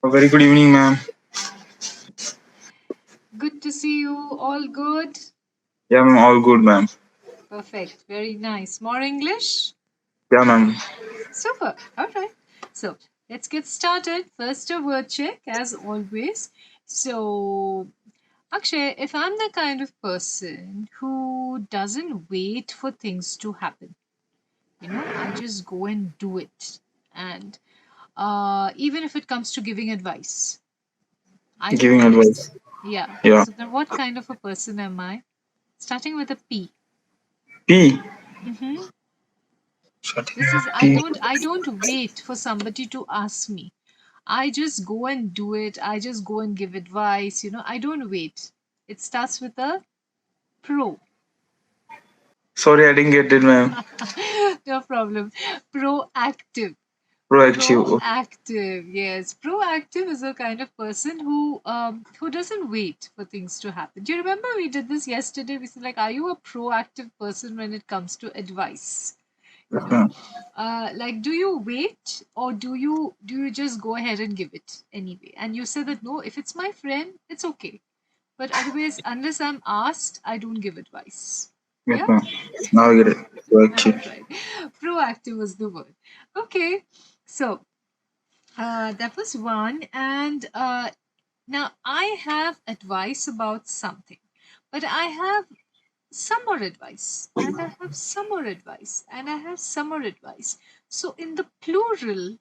A very good evening, ma'am. Good to see you. All good? Yeah, ma'am, all good, ma'am. Perfect. Very nice. More English? Yeah, ma'am. Super. All right. So let's get started. First, a word check, as always. So, Akshay, if I'm the kind of person who doesn't wait for things to happen, I just go and do it. And even if it comes to giving advice, I Giving don't wait. advice. Yeah. Yeah. So, then what kind of a person am I? Starting with a P. P. Mm-hmm. Starting This with is P. I don't wait for somebody to ask me. I just go and do it. I just go and give advice. I don't wait. It starts with a pro. Sorry, I didn't get it, ma'am. No problem. Proactive. Proactive. Proactive. Yes. Proactive is a kind of person who doesn't wait for things to happen. Do you remember we did this yesterday? We said like, are you a proactive person when it comes to advice? you Yes, know ma'am. like, do you wait or do you just go ahead and give it anyway? And you say that no, if it's my friend, it's okay, but otherwise, unless I'm asked, I don't give advice. Yes, Yeah. ma'am. Now I get it. All Proactive. right. Proactive was the word. Okay. So that was one. And now I have advice about something, but I have some more advice, and I have some more advice, and I have some more advice. So, in the plural,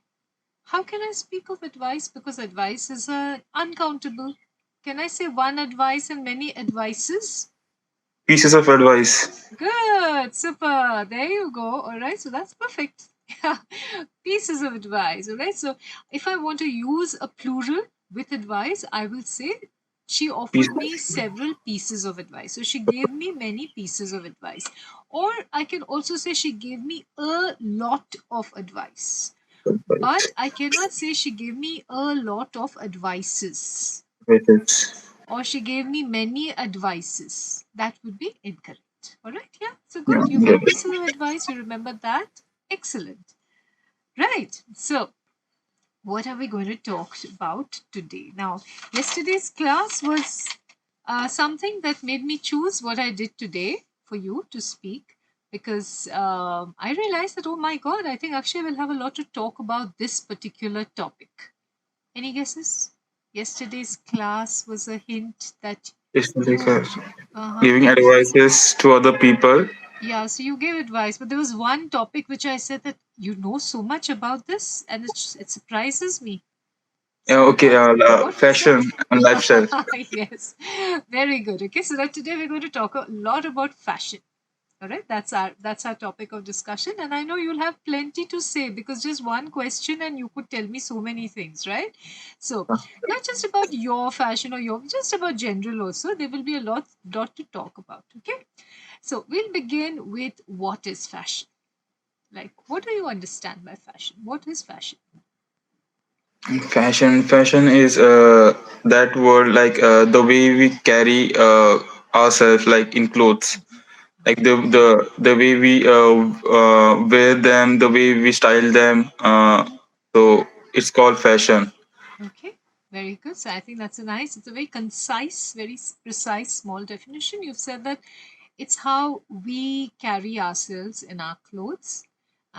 how can I speak of advice? Because advice is uncountable. Can I say one advice and many advices? Pieces of advice. Good, super. There you go. All right, so that's perfect. Yeah, pieces of advice. All right, so if I want to use a plural with advice, I will say she offered me Pieces several pieces of advice. So she gave me many pieces of advice. Or I can also say she gave me a lot of advice. of But advice. I cannot say she gave me a lot of advices Advices. or she gave me many advices. That would be incorrect. All right, yeah. So Yeah, good. You get got it. pieces of advice. You remember that. Excellent. Right. So, what are we going to talk about today? Now, yesterday's class was something that made me choose what I did today for you to speak because I realized that, oh my God, I think Akshay will have a lot to talk about this particular topic. Any guesses? Yesterday's class was a hint that It's like you, giving advices to other people. yeah, so you gave advice, but there was one topic which I said that you know so much about this, and it surprises me. Yeah, So okay. what was that? Fashion and lifestyle. Yes, very good. Okay, so that today we're going to talk a lot about fashion. All right, that's our topic of discussion, and I know you'll have plenty to say because just one question and you could tell me so many things, right? So not just about your fashion or your just about general also. There will be a lot to talk about. Okay, so we'll begin with what is fashion. Like, what do you understand by fashion? What is fashion? Fashion is that word like the way we carry ourselves, like in clothes, like the way we wear them, the way we style them. So it's called fashion. Okay, very good. So I think it's a very concise, very precise, small definition. You've said that it's how we carry ourselves in our clothes.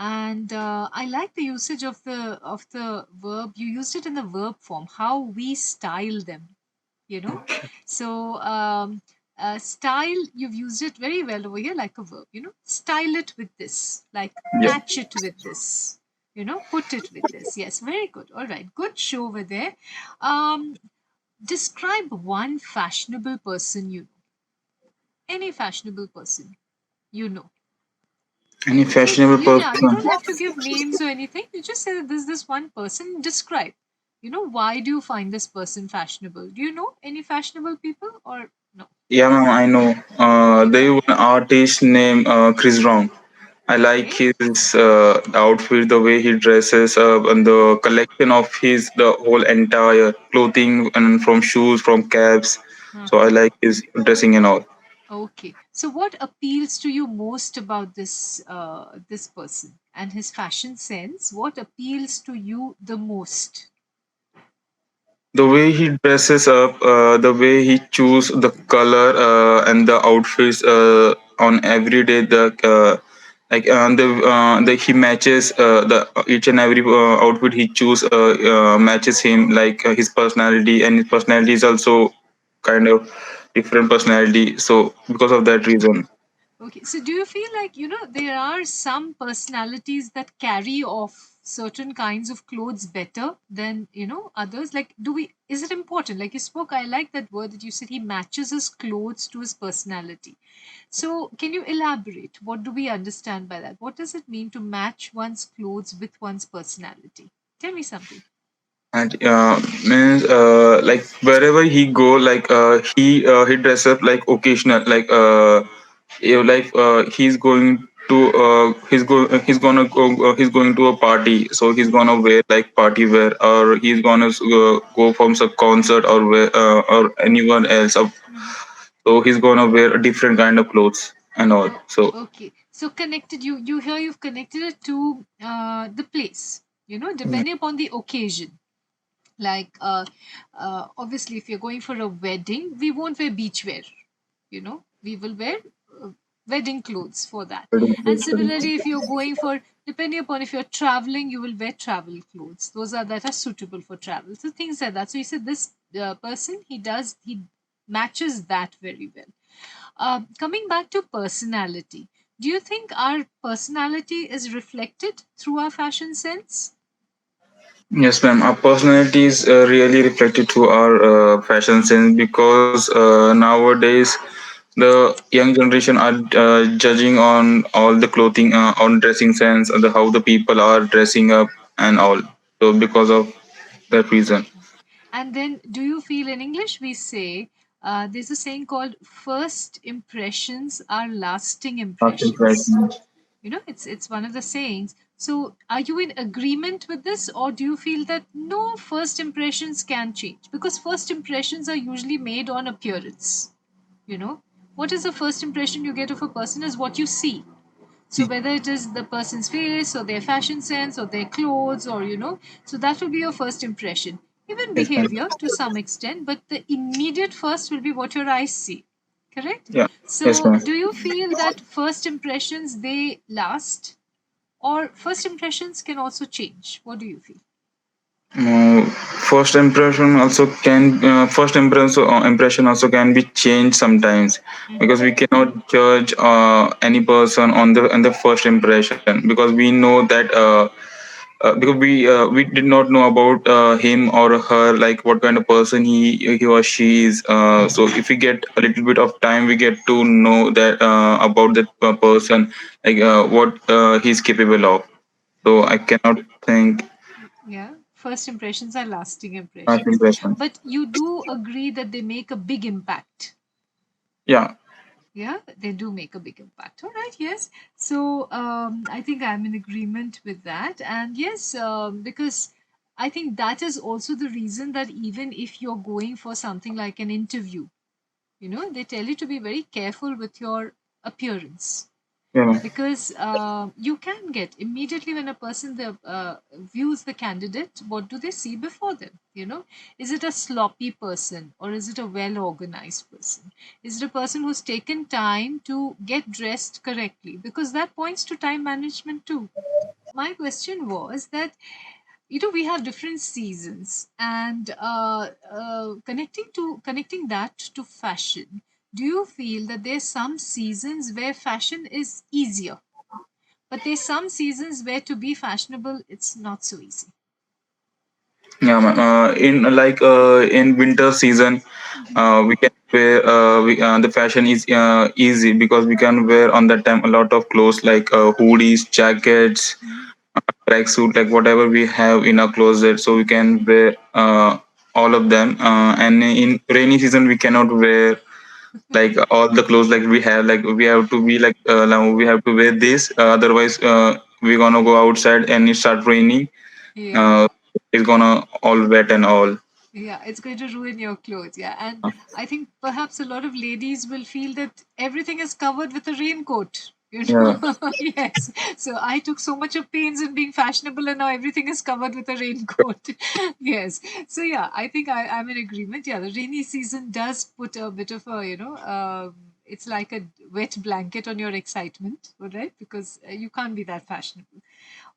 And I like the usage of the verb. You used it in the verb form, how we style them, you know. So style, you've used it very well over here like a verb, style it with this, like Yeah. match it with this, put it with this. Yes, very good. All right, good show over there. um Describe one fashionable person, any fashionable person, you know Any just fashionable yeah, you person. don't have to give names or anything. You just say that this one person. Describe, why do you find this person fashionable? Do you know any fashionable people or no? Yeah, ma'am, I know. There is one artist named Chris Brown. I like Okay. his outfit, the way he dresses up, and the collection of his the whole entire clothing, and from shoes, from caps. So I Uh-huh. like his dressing and all. Okay. So what appeals to you most about this person and his fashion sense? What appeals to you the most? The way he dresses up, the way he choose the color and the outfits on every day, the he matches the each and every outfit he choose matches him like his personality, and his personality is also kind of different personality. So because of that reason, Okay, so do you feel like, there are some personalities that carry off certain kinds of clothes better than, others? Like, is it important? Like you spoke, I like that word that you said he matches his clothes to his personality. So, can you elaborate? What do we understand by that? What does it mean to match one's clothes with one's personality? Tell me something. and means like wherever he go, like he dress up like occasional, like he's going to he's going to a party, so he's gonna wear like party wear, or he's gonna go from some concert or or anyone else so he's gonna wear a different kind of clothes and all. So Okay, so connected, you here you've connected it to the place, depending upon the occasion. Like, obviously, if you're going for a wedding, we won't wear beach wear, we will wear uh, wedding clothes for that. And similarly, if you're going for, depending upon if you're traveling, you will wear travel clothes, those are that are suitable for travel, so things like that. So you said this person, he matches that very well. Coming back to personality, do you think our personality is reflected through our fashion sense? yes, ma'am. Our personality is really reflected to our fashion sense, because nowadays the young generation are judging on all the clothing, on dressing sense, and how the people are dressing up and all. So because of that reason, And then, do you feel, in English we say, there's a saying called first impressions are lasting fashion impressions. fashion. It's one of the sayings. So, are you in agreement with this, or do you feel that no, first impressions can change? Because first impressions are usually made on appearance. You know, what is the first impression you get of a person is what you see. So whether it is the person's face or their fashion sense or their clothes, or so that will be your first impression. Even Yes, ma'am. behavior to some extent, but the immediate first will be what your eyes see. Correct? Yeah. Yes, So ma'am. do you feel that first impressions they last, or first impressions can also change? What do you feel? First impression also can impression also can be changed sometimes, Mhm. because we cannot judge any person on the first impression, because we know that because we did not know about him or her, like what kind of person he or she is. So if we get a little bit of time, we get to know that about that person, like what he's capable of. So I cannot think Yeah, first impressions are lasting first impressions. impression. But you do agree that they make a big impact. Yeah. Yeah, they do make a big impact. All right, yes. So I think I'm in agreement with that. And yes, because I think that is also the reason that even if you're going for something like an interview, they tell you to be very careful with your appearance, Yeah. because you can get immediately when a person views the candidate, what do they see before them? Is it a sloppy person, or is it a well organized person? Is it a person who's taken time to get dressed correctly? Because that points to time management too. My question was that, we have different seasons, and connecting that to fashion, do you feel that there's some seasons where fashion is easier, but there's some seasons where to be fashionable it's not so easy? Yeah, man. In winter season, Mhm. we can wear the fashion is easy, because we can wear on that time a lot of clothes like hoodies, jackets, Mhm. tracksuit, like whatever we have in our closet. So we can wear all of them. And in rainy season, we cannot wear like all the clothes like we have. Like we have to be like now we have to wear this. Otherwise, we're gonna go outside and it start raining. Yeah, Uh, it's gonna all wet and all. yeah, it's going to ruin your clothes. Yeah, and I think perhaps a lot of ladies will feel that everything is covered with a raincoat. You Yeah. know, yes. So I took so much of pains in being fashionable, and now everything is covered with a raincoat. Yes. So yeah, I think I'm in agreement. Yeah, the rainy season does put a bit of a, it's like a wet blanket on your excitement, all right? Because you can't be that fashionable.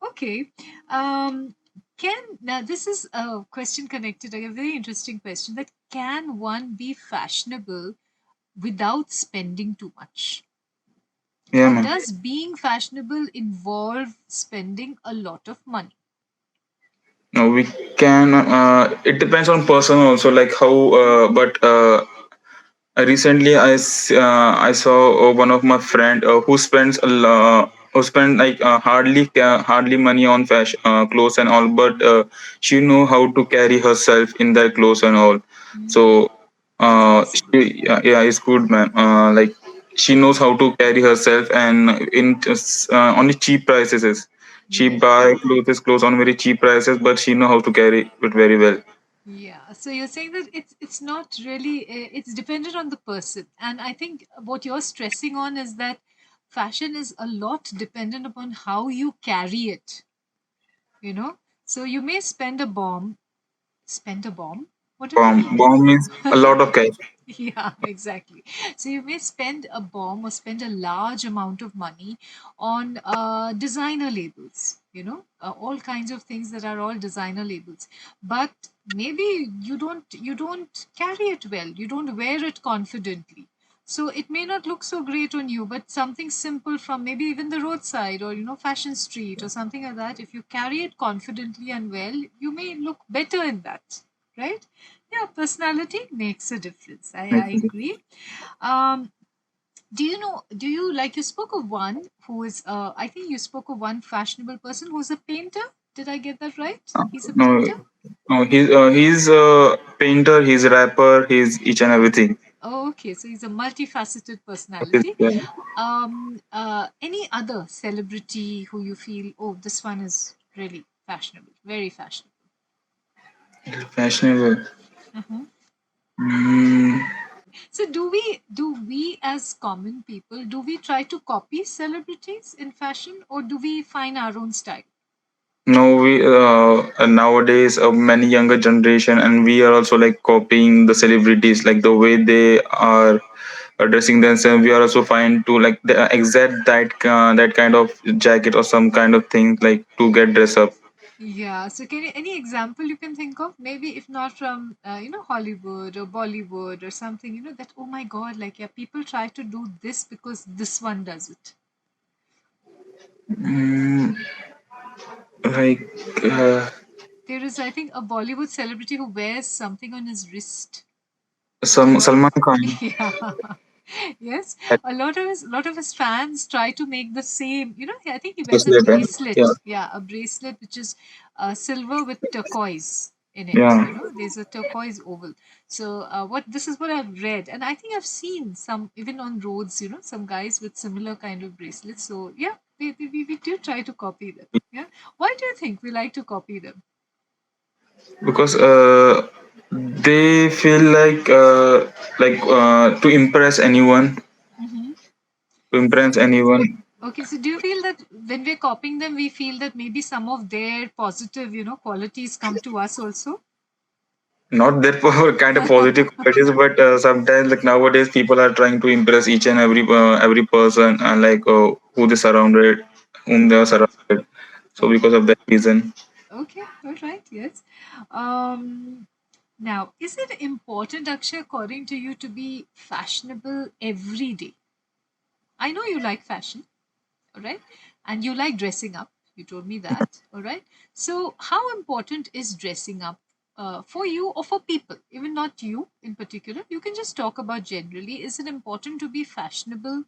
Okay. Um, can now this is a question connected, a very interesting question, that can one be fashionable without spending too much? Yeah, Or man. does being fashionable involve spending a lot of money? No, we can. It depends on person also, like how. But recently, I saw one of my friend who spend like hardly money on fashion clothes and all, but she know how to carry herself in their clothes and all. So Mm, that's good. yeah, it's good, man. Like she knows how to carry herself, and in just, only cheap prices is. She Yeah. buy clothes on very cheap prices, but she know how to carry it very well. Yeah. So you're saying that it's not really it's dependent on the person. And I think what you're stressing on is that fashion is a lot dependent upon how you carry it, you know? So you may spend a bomb? What does it mean? Bomb means a lot of cash. Yeah, exactly. So you may spend a bomb or spend a large amount of money on designer labels, all kinds of things that are all designer labels. But maybe you don't carry it well. You don't wear it confidently. So it may not look so great on you, but something simple from maybe even the roadside or fashion street or something like that. If you carry it confidently and well, you may look better in that, right? Yeah, personality makes a difference. I agree. Um, do you like you spoke of one who is, I think you spoke of one fashionable person who's a painter. Did I get that right? He's a No, painter? no, he's a painter, he's a rapper, he's each and everything. Oh, okay. So he's a multifaceted He's, personality. Any other celebrity who you feel, oh, this one is really fashionable, very fashionable? fashionable. Mhm. Mm, So do we as common people, do we try to copy celebrities in fashion, or do we find our own style? no, we nowadays many younger generation, and we are also like copying the celebrities, like the way they are dressing themselves. We are also fine to like the exact that kind of jacket or some kind of thing like to get dress up. Yeah. So can you, any example you can think of? Maybe if not from Hollywood or Bollywood or something, that, oh my God, like, yeah, people try to do this because this one does it. Mm, like uh, There is, I think, a Bollywood celebrity who wears something on his wrist. What some what? Salman Khan. Yeah. Yes, a lot of his fans try to make the same. I think he wears a Bracelet and yeah, bracelet. Yeah, a bracelet which is silver with turquoise in it. yeah. There's a turquoise oval. So what this is what I've read, and I think I've seen some even on roads. Some guys with similar kind of bracelets. So yeah, we do try to copy them. Yeah. Why do you think we like to copy them? Because they feel like to impress anyone, Mm-hmm. to impress anyone. Okay, so do you feel that when we're copying them, we feel that maybe some of their positive, qualities come to us also? Not that kind of positive qualities, but sometimes like nowadays people are trying to impress each and every person, and like who they surrounded, whom they are surrounded. So Okay, because of that reason. okay, all right, yes. Um, Now, is it important, Akshay, according to you, to be fashionable every day? I know you like fashion, all right, and you like dressing up. You told me that, all right. So, how important is dressing up for you or for people, even not you in particular? You can just talk about generally. Is it important to be fashionable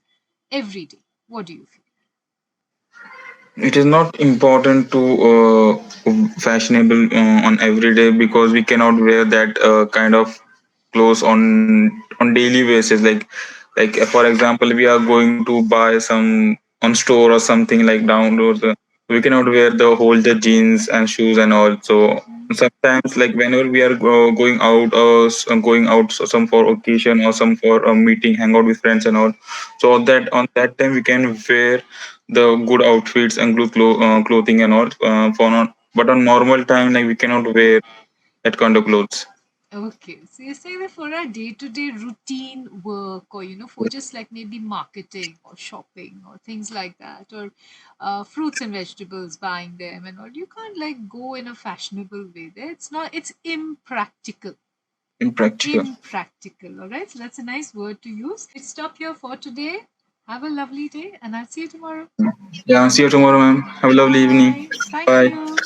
every day? What do you feel? It is not important to fashionable on every day, because we cannot wear that kind of clothes on daily basis. Like for example, we are going to buy some on store or something like downloads. We cannot wear the jeans and shoes and all. So sometimes, like whenever we are going out or going out, so some for occasion or some for a meeting, hang out with friends and all. So that on that time we can wear the good outfits and good clothing and all. For not, but on normal time, like we cannot wear that kind of clothes. Okay, so you're saying that for our day-to-day routine work, or for just like maybe marketing or shopping or things like that, or fruits and vegetables, buying them and all, you can't like go in a fashionable way. There, it's not. It's impractical. Impractical. Impractical. All right. So that's a nice word to use. Let's stop here for today. Have a lovely day, and I'll see you tomorrow. Yeah. See you tomorrow, ma'am. Have a lovely evening. Bye. Thank Bye. you.